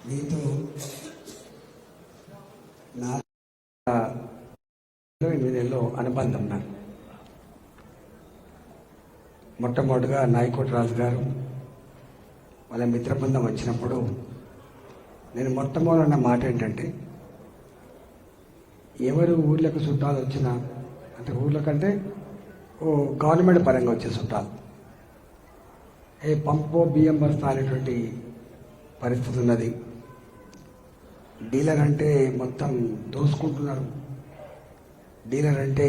మీతో నా 8 అనుబంధం నాకు. మొట్టమొదటిగా నాయకోటి రాజు గారు వాళ్ళ మిత్రబృందం వచ్చినప్పుడు నేను మొట్టమొదటి మాట ఏంటంటే, ఎవరు ఊళ్ళకు చుట్టాలు వచ్చినా, అంటే ఊళ్ళకంటే గవర్నమెంట్ పరంగా వచ్చే చుట్టాలు, పంపో బియ్యం బస్తా అనేటువంటి పరిస్థితి ఉన్నది. డీలర్ అంటే మొత్తం దోసుకుంటున్నారు. డీలర్ అంటే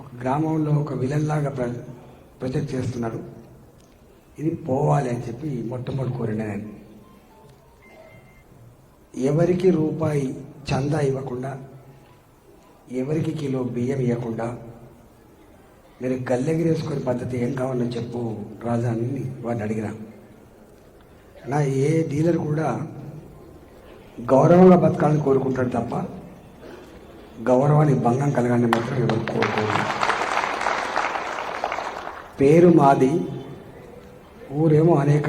ఒక గ్రామంలో ఒక విలన్లాగా ప్రొజెక్ట్ చేస్తున్నాడు. ఇది పోవాలి అని చెప్పి మొట్టమొదటి కోరిన నేను. ఎవరికి రూపాయి చందా ఇవ్వకుండా, ఎవరికి కిలో బియ్యం ఇవ్వకుండా మీరు గల్లెగిరేసుకునే పద్ధతి ఏం కావాలో చెప్పు రాజాని వాడిని అడిగినా. నా ఏ డీలర్ కూడా గౌరవంగా బతకాలని కోరుకుంటాడు తప్ప గౌరవానికి భంగం కలగాలని మాత్రం ఎవరు కోరుకోరు. పేరు మాది, ఊరేమో అనేక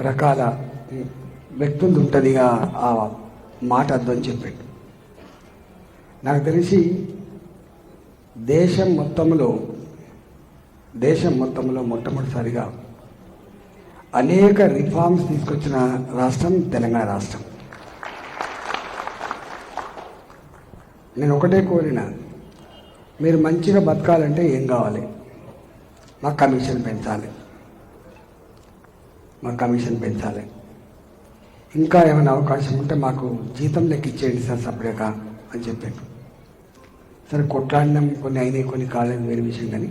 రకాల వ్యక్తులు ఉంటుంది, ఆ మాట అద్దు అని చెప్పాడు. నాకు తెలిసి దేశం మొత్తంలో మొట్టమొదటిసారిగా అనేక రిఫార్మ్స్ తీసుకొచ్చిన రాష్ట్రం తెలంగాణ రాష్ట్రం. నేను ఒకటే కోరిన, మీరు మంచిగా బతకాలంటే ఏం కావాలి? మా కమిషన్ పెంచాలి, ఇంకా ఏమైనా అవకాశం ఉంటే మాకు జీతం లెక్క ఇచ్చేయండి సార్ సపరేట్గా అని చెప్పాను. సరే కొట్లాడినాం, కొన్ని అయినాయి, కొన్ని కాలేదు, వేరే విషయం. కానీ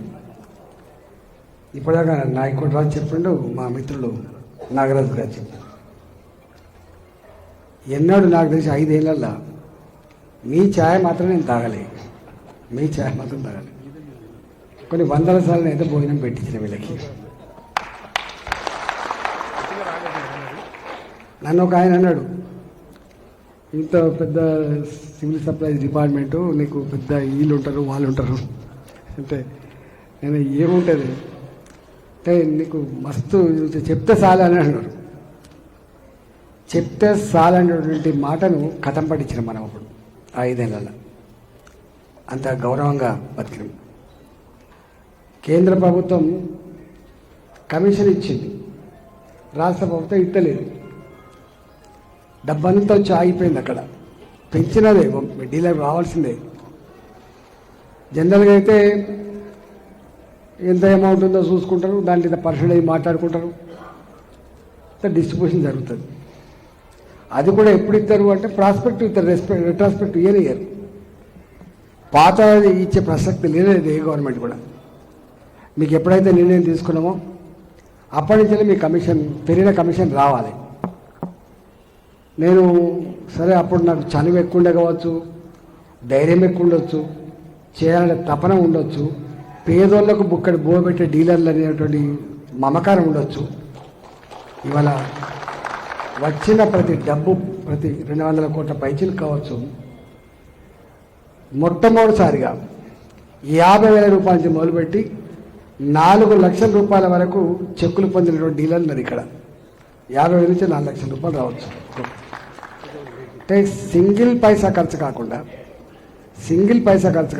ఇప్పటిదాకా నాయకుడు రాజు చెప్పిండు, మా మిత్రులు నాగరాజు గారు చెప్పారు. ఎన్నాడు నాకు తెలిసి 5 ఏళ్ళల్లో మీ ఛాయ్ మాత్రం నేను తాగలే. కొన్ని 100 సార్లు అయితే భోజనం పెట్టించిన వీళ్ళకి. నన్ను ఒక ఆయన అన్నాడు, ఇంత పెద్ద సివిల్ సప్లైస్ డిపార్ట్మెంటు, నీకు పెద్ద వీళ్ళు ఉంటారు వాళ్ళు ఉంటారు అంటే, నేను ఏముంటుంది అంటే నీకు మస్తు చెప్తే చాలు అని అన్నాడు. చెప్తే చాలనేటువంటి మాటను కథం పట్టించిన మనం అప్పుడు 5 ఏళ్ళలో. అంత గౌరవంగా బతికినాం. కేంద్ర ప్రభుత్వం కమిషన్ ఇచ్చింది, రాష్ట్ర ప్రభుత్వం ఇట్టలేదు. డబ్బంతా వచ్చి ఆగిపోయింది అక్కడ. పెంచినదే డీలర్ రావాల్సిందే. జనరల్గా అయితే ఎంత అమౌంట్ ఉందో చూసుకుంటారు, దాంట్లో పర్సెంటేజ్ మాట్లాడుకుంటారు, డిస్ట్రిబ్యూషన్ జరుగుతుంది. అది కూడా ఎప్పుడు ఇస్తారు అంటే ప్రాస్పెక్టివ్ ఇస్తారు, రెట్రాస్పెక్టివ్ ఇయర్. పాత ఇచ్చే ప్రసక్తి లేదు ఏ గవర్నమెంట్ కూడా. మీకు ఎప్పుడైతే నిర్ణయం తీసుకున్నామో అప్పటి నుంచి మీ పెరిగిన కమిషన్ రావాలి. నేను సరే అప్పుడు నాకు చనువు ఎక్కువ ఉండే కావచ్చు, ధైర్యం ఎక్కువ ఉండొచ్చు, చేయాలనే తపన ఉండొచ్చు, పేదోళ్లకు బుక్కడి బోబెట్టే డీలర్లు అనేటువంటి మమకారం ఉండొచ్చు. ఇవాళ వచ్చిన ప్రతి డబ్బు, ప్రతి 200 కోట్ల పైచీలు కావచ్చు, మొట్టమొదటిసారిగా 50,000 రూపాయల నుంచి మొదలుపెట్టి 4 లక్షల రూపాయల వరకు చెక్కులు పొందినటువంటి డీలర్లు ఉన్నారు ఇక్కడ. 50,000 నుంచి 4 లక్షల రూపాయలు రావచ్చు. అంటే సింగిల్ పైసా ఖర్చు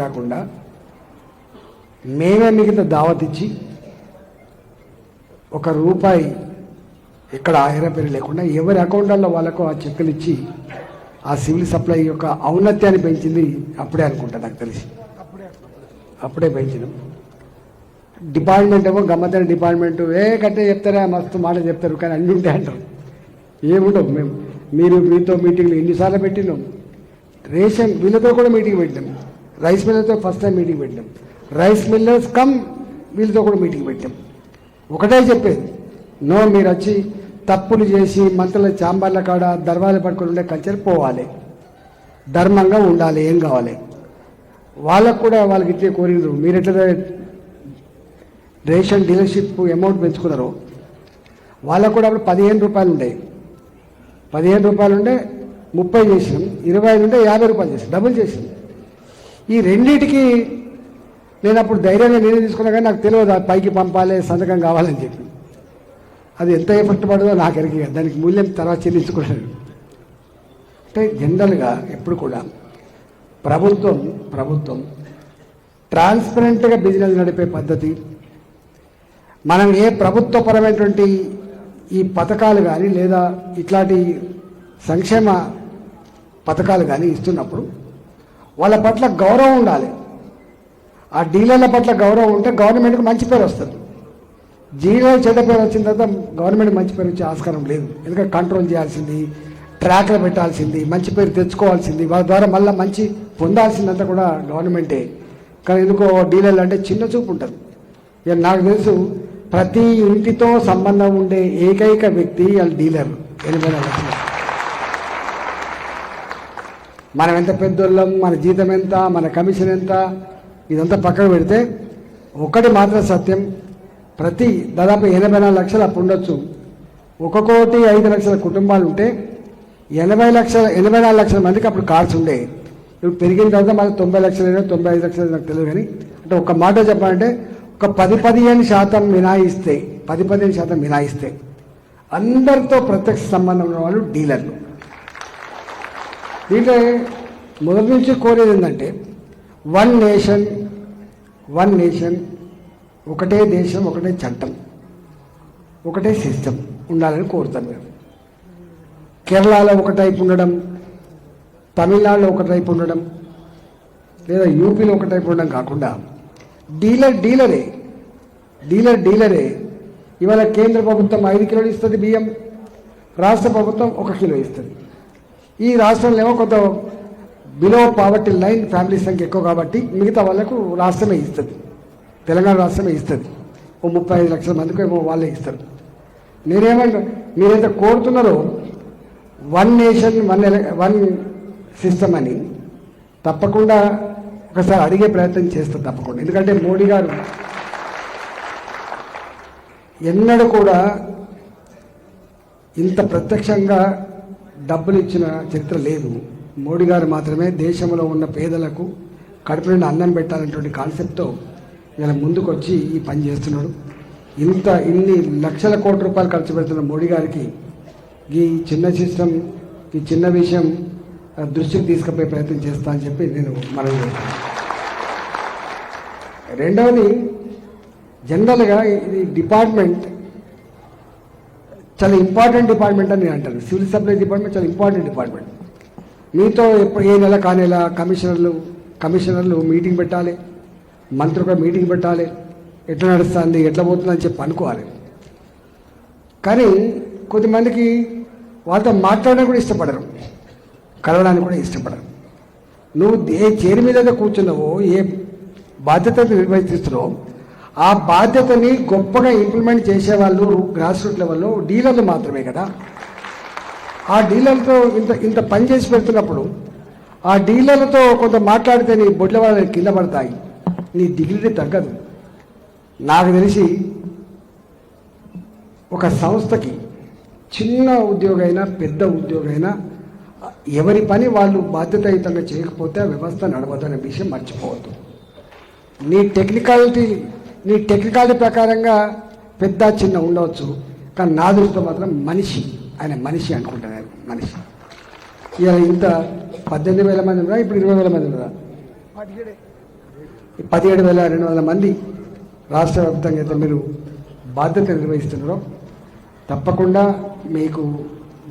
కాకుండా మేమే మిగతా దావత్ ఇచ్చి ₹1 ఇక్కడ ఆయిరపేరు లేకుండా ఎవరి అకౌంట్లలో వాళ్ళకు ఆ చెక్కులు ఇచ్చి ఆ సివిల్ సప్లై యొక్క ఔన్నత్యాన్ని పెంచింది అప్పుడే అనుకుంటా. నాకు తెలిసి అప్పుడే పెంచినాం. డిపార్ట్మెంట్ ఏమో గమ్మత్తైన డిపార్ట్మెంటు, కట్టే చెప్తారా, మస్తు మాట చెప్తారు, కానీ అన్నీ ఉంటాయి అంటారు. ఏముండవు. మీతో మీటింగ్లు ఎన్నిసార్లు పెట్టినాం. రేషన్ వీళ్ళతో కూడా మీటింగ్ పెట్టినాం. రైస్ మిల్లర్తో ఫస్ట్ టైం మీటింగ్ పెట్టినాం. రైస్ మిల్లర్స్ వీళ్ళతో కూడా మీటింగ్ పెట్టాం. ఒకటే చెప్పేది, నో, మీరు వచ్చి తప్పులు చేసి మంత్రుల చాంబర్ల కాడ దర్వాజా పట్టుకొని ఉండే కల్చర్ పోవాలి, ధర్మంగా ఉండాలి. ఏం కావాలి వాళ్ళకు కూడా, వాళ్ళకి ఇట్లే కోరినారు. మీరు ఎట్లా రేషన్ డీలర్షిప్ అమౌంట్ పెంచుకున్నారో వాళ్ళకు కూడా అప్పుడు ₹15 ఉండే. ఉండే 30 చేసినాం, 25 ఉంటే ₹50 చేసాం, డబుల్ చేసాం. ఈ రెండింటికి నేను అప్పుడు ధైర్యంగా నిర్ణయం తీసుకున్నా, కానీ నాకు తెలియదు పైకి పంపాలి, సంతకం కావాలని చెప్పి. అది ఎంత ఎఫెక్ట్ పడదో నాకు ఎరిగి దానికి మూల్యం తర్వాత చెల్లించుకున్నాను. అంటే జనరల్గా ఎప్పుడు కూడా ప్రభుత్వం ట్రాన్స్పరెంట్గా బిజినెస్ నడిపే పద్ధతి, మనం ఏ ప్రభుత్వపరమైనటువంటి ఈ పథకాలు కానీ లేదా ఇట్లాంటి సంక్షేమ పథకాలు కానీ ఇస్తున్నప్పుడు వాళ్ళ పట్ల గౌరవం ఉండాలి. ఆ డీలర్ల పట్ల గౌరవం ఉంటే గవర్నమెంట్కి మంచి పేరు వస్తుంది. డీలర్ చెడ్డ పేరు వచ్చిన తర్వాత గవర్నమెంట్కి మంచి పేరు వచ్చే ఆస్కారం లేదు. ఎందుకంటే కంట్రోల్ చేయాల్సింది, ట్రాక్లో పెట్టాల్సింది, మంచి పేరు తెచ్చుకోవాల్సింది, వాళ్ళ ద్వారా మళ్ళీ మంచి పొందాల్సిందంతా కూడా గవర్నమెంటే. కానీ ఎందుకో డీలర్లు అంటే చిన్న చూపు ఉంటుంది. ఇక నాకు తెలుసు ప్రతి ఇంటితో సంబంధం ఉండే ఏకైక వ్యక్తి వాళ్ళ డీలర్. 80 లక్షలు. మనం ఎంత పెద్దోళ్ళం, మన జీతం ఎంత, మన కమిషన్ ఎంత, ఇదంతా పక్కకు పెడితే ఒకటి మాత్రం సత్యం, దాదాపు 84 లక్షలు అప్పుడు ఉండొచ్చు. 1,05,00,000 కుటుంబాలు ఉంటే 84 లక్షల మందికి అప్పుడు కార్డ్స్ ఉండే. ఇప్పుడు పెరిగిన తర్వాత మళ్ళీ 90 లక్షలు 95 లక్షలు నాకు తెలియదు. కానీ అంటే ఒక మాట చెప్పాలంటే ఒక 10-15% మినాయిస్తే 10-15% మినాయిస్తే అందరితో ప్రత్యక్ష సంబంధం ఉన్న వాళ్ళు డీలర్లు. దీంట్లో మొదటి నుంచి కోరేది ఏంటంటే వన్ నేషన్, ఒకటే దేశం, ఒకటే చట్టం, ఒకటే సిస్టమ్ ఉండాలని కోరుతాను మేము. కేరళలో ఒక టైప్ ఉండడం, తమిళనాడులో ఒక టైప్ ఉండడం, లేదా యూపీలో ఒక టైప్ ఉండడం కాకుండా డీలరే. ఇవాళ కేంద్ర ప్రభుత్వం 5 కిలోలు ఇస్తుంది బియ్యం, రాష్ట్ర ప్రభుత్వం 1 కిలో ఇస్తుంది. ఈ రాష్ట్రంలో ఏమో కొంత బిలో పావర్టీ లైన్ ఫ్యామిలీ సంఖ్య ఎక్కువ కాబట్టి మిగతా వాళ్ళకు రాష్ట్రమే ఇస్తుంది, తెలంగాణ రాష్ట్రమే ఇస్తుంది. 35 లక్షల మందికి ఏమో వాళ్ళే ఇస్తారు. మీరైతే కోరుతున్నారో వన్ నేషన్ వన్ సిస్టమ్ అని తప్పకుండా ఒకసారి అడిగే ప్రయత్నం చేస్తారు తప్పకుండా. ఎందుకంటే మోడీ గారు ఎన్నడూ కూడా ఇంత ప్రత్యక్షంగా డబ్బులు ఇచ్చిన చరిత్ర లేదు. మోడీ గారు మాత్రమే దేశంలో ఉన్న పేదలకు కడుపు నిండా అన్నం పెట్టాలనేటువంటి కాన్సెప్ట్తో ఇలా ముందుకు వచ్చి ఈ పని చేస్తున్నాడు. ఇన్ని లక్షల కోట్ల రూపాయలు ఖర్చు పెడుతున్న మోడీ గారికి ఈ చిన్న సిస్టమ్, ఈ చిన్న విషయం దృష్టికి తీసుకుపోయే ప్రయత్నం చేస్తా అని చెప్పి నేను మనవి చేస్తాను. రెండవది, జనరల్గా ఇది డిపార్ట్మెంట్ చాలా ఇంపార్టెంట్ డిపార్ట్మెంట్ అని నేను అంటాను. సివిల్ సప్లై డిపార్ట్మెంట్ చాలా ఇంపార్టెంట్ డిపార్ట్మెంట్. మీతో ఏ నెల కానేలా కమిషనర్లు మీటింగ్ పెట్టాలి, మంత్రులు మీటింగ్ పెట్టాలి, ఎట్లా నడుస్తుంది, ఎట్లా పోతుందని చెప్పి అనుకోవాలి. కానీ కొద్దిమందికి వాళ్ళతో మాట్లాడడానికి కూడా ఇష్టపడరు, కలవడానికి కూడా ఇష్టపడరు. నువ్వు ఏ చైర్ మీద కూర్చున్నావో, ఏ బాధ్యతను నిర్వహిస్తున్నావో ఆ బాధ్యతని గొప్పగా ఇంప్లిమెంట్ చేసేవాళ్ళు గ్రాస్ రూట్ లెవెల్లో డీలర్లు మాత్రమే కదా. ఆ డీలర్లతో ఇంత పని చేసి పెడుతున్నప్పుడు ఆ డీలర్లతో కొంత మాట్లాడితే నీ బొడ్ల వాళ్ళ కింద పడతాయి, నీ డిగ్రీ తగ్గదు. నాకు తెలిసి ఒక సంస్థకి చిన్న ఉద్యోగైనా పెద్ద ఉద్యోగైనా ఎవరి పని వాళ్ళు బాధ్యతాయుతంగా చేయకపోతే ఆ వ్యవస్థ నడవదు అనే విషయం మర్చిపోవద్దు. నీ టెక్నికాలిటీ ప్రకారంగా పెద్ద చిన్న ఉండవచ్చు, కానీ నా దృష్టిలో మాత్రం ఆయన మనిషి అనుకుంటాను. మనిషి ఇలా ఇంత 18,000 మంది ఉన్నారా, ఇప్పుడు 20,000 మంది ఉన్నారా, 17,200 మంది రాష్ట్ర వ్యాప్తంగా అయితే మీరు బాధ్యత నిర్వహిస్తున్నారో తప్పకుండా మీకు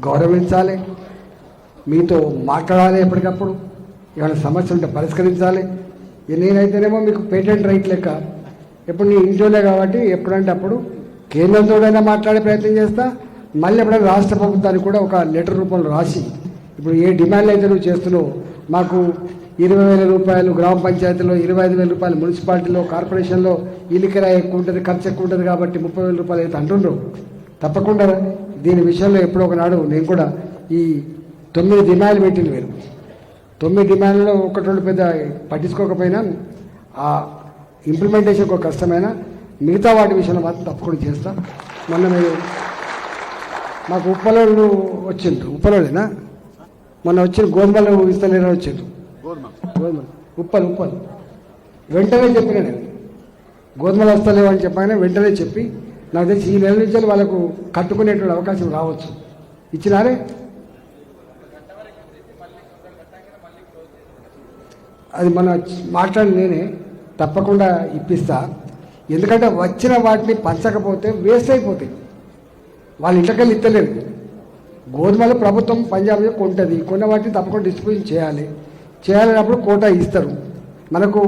గౌరవించాలి, మీతో మాట్లాడాలి, ఎప్పటికప్పుడు ఏమైనా సమస్య ఉంటే పరిష్కరించాలి. నేనైతేనేమో మీకు పేటెంట్ రైట్ లెక్క ఎప్పుడు నీ ఇంట్లోనే కాబట్టి ఎప్పుడంటే అప్పుడు కేంద్రంతోడైనా మాట్లాడే ప్రయత్నం చేస్తా, మళ్ళీ ఎప్పుడైనా రాష్ట్ర ప్రభుత్వానికి కూడా ఒక లెటర్ రూపంలో రాసి ఇప్పుడు ఏ డిమాండ్లు అయితే నువ్వు చేస్తున్నావు, మాకు 20,000 రూపాయలు గ్రామ పంచాయతీలో, 25,000 రూపాయలు మున్సిపాలిటీలో, కార్పొరేషన్లో ఇల్లు కిరాయి ఎక్కువ ఉంటుంది, ఖర్చు ఎక్కువ ఉంటుంది కాబట్టి 30,000 రూపాయలు అయితే అంటుండ్రు. తప్పకుండా దీని విషయంలో ఎప్పుడో ఒకనాడు నేను కూడా ఈ 9 డిమాండ్లు పెట్టింది. మీరు 9 డిమాండ్లలో 1-2 పెద్ద పట్టించుకోకపోయినా ఆ ఇంప్లిమెంటేషన్ ఒక కష్టమైనా మిగతా వాటి విషయంలో మాత్రం తప్పకుండా చేస్తా. మొన్న మీరు మాకు ఉప్పలోళ్ళు వచ్చిండ్రు, ఉప్పలోళ్ళేనా మొన్న వచ్చిన గోధుమలు ఇస్తలేరు వచ్చిండ్రు, ఉప్పలు వెంటనే చెప్పిన నేను గోధుమలు వస్తలేవు అని చెప్పగానే వెంటనే చెప్పి నాకు తెలిసి ఈ నెల నుంచి వాళ్ళకు కట్టుకునేటువంటి అవకాశం రావచ్చు. ఇచ్చినారే? అది మన మాట్లాడి నేనే తప్పకుండా ఇప్పిస్తా. ఎందుకంటే వచ్చిన వాటిని పంచకపోతే వేస్ట్ అయిపోతాయి. వాళ్ళ ఇంటికెళ్ళి ఇస్తలేరు. గోధుమలు ప్రభుత్వం పంజాబ్లో కొంటుంది, కొన్న వాటిని తప్పకుండా డిస్ట్రిబ్యూషన్ చేయాలన్నప్పుడు కోటా ఇస్తారు. మనకు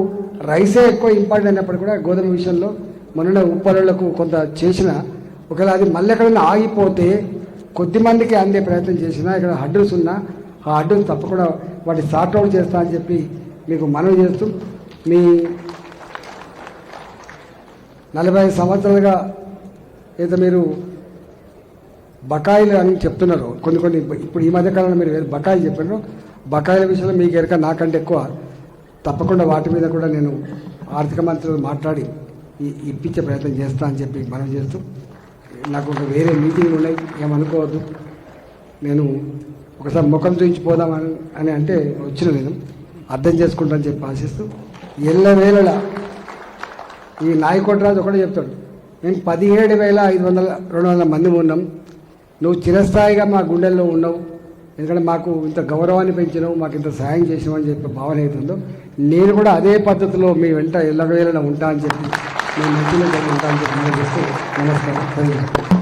రైసే ఎక్కువ ఇంపార్టెంట్ అయినప్పుడు కూడా గోధుమ విషయంలో మొన్న ఉప్పలకు కొంత చేసిన, ఒకవేళ అది మళ్ళీ ఎక్కడైనా ఆగిపోతే కొద్ది మందికి అందే ప్రయత్నం చేసినా, ఇక్కడ హడ్డూస్ ఉన్నా ఆ హడ్డూస్ తప్పకుండా వాటి సార్ట్అవుట్ చేస్తా అని చెప్పి మీకు మనవి చేస్తూ, మీ 45 సంవత్సరాలుగా అయితే మీరు బకాయిలు అని చెప్తున్నారు, కొన్ని ఇప్పుడు ఈ మధ్యకాలంలో మీరు బకాయిలు చెప్పారు. బకాయిల విషయంలో మీకు ఎరక నాకంటే ఎక్కువ. తప్పకుండా వాటి మీద కూడా నేను ఆర్థిక మంత్రులు మాట్లాడి ఇప్పించే ప్రయత్నం చేస్తా అని చెప్పి మనం చేస్తూ, నాకు ఒక వేరే మీటింగ్లు ఉన్నాయి, ఏమనుకోవద్దు. నేను ఒకసారి ముఖం చూపించిపోదామని అంటే వచ్చిన నేను అర్థం చేసుకుంటానని చెప్పి ఆశిస్తూ, ఎల్లవేళలా ఈ నాయకోటరాజు ఒకటే చెప్తాడు, మేము 17,500 మంది ఉన్నాం, నువ్వు చిరస్థాయిగా మా గుండెల్లో ఉన్నావు, ఎందుకంటే మాకు ఇంత గౌరవాన్ని పెంచినావు, మాకు ఇంత సాయం చేసినావు అని చెప్పి భావన అవుతుందో, నేను కూడా అదే పద్ధతిలో మీ వెంట ఎల్లవేళలా ఉంటా అని చెప్పి నేను మంచిగా ఉంటా అని చెప్పి నమస్కారం.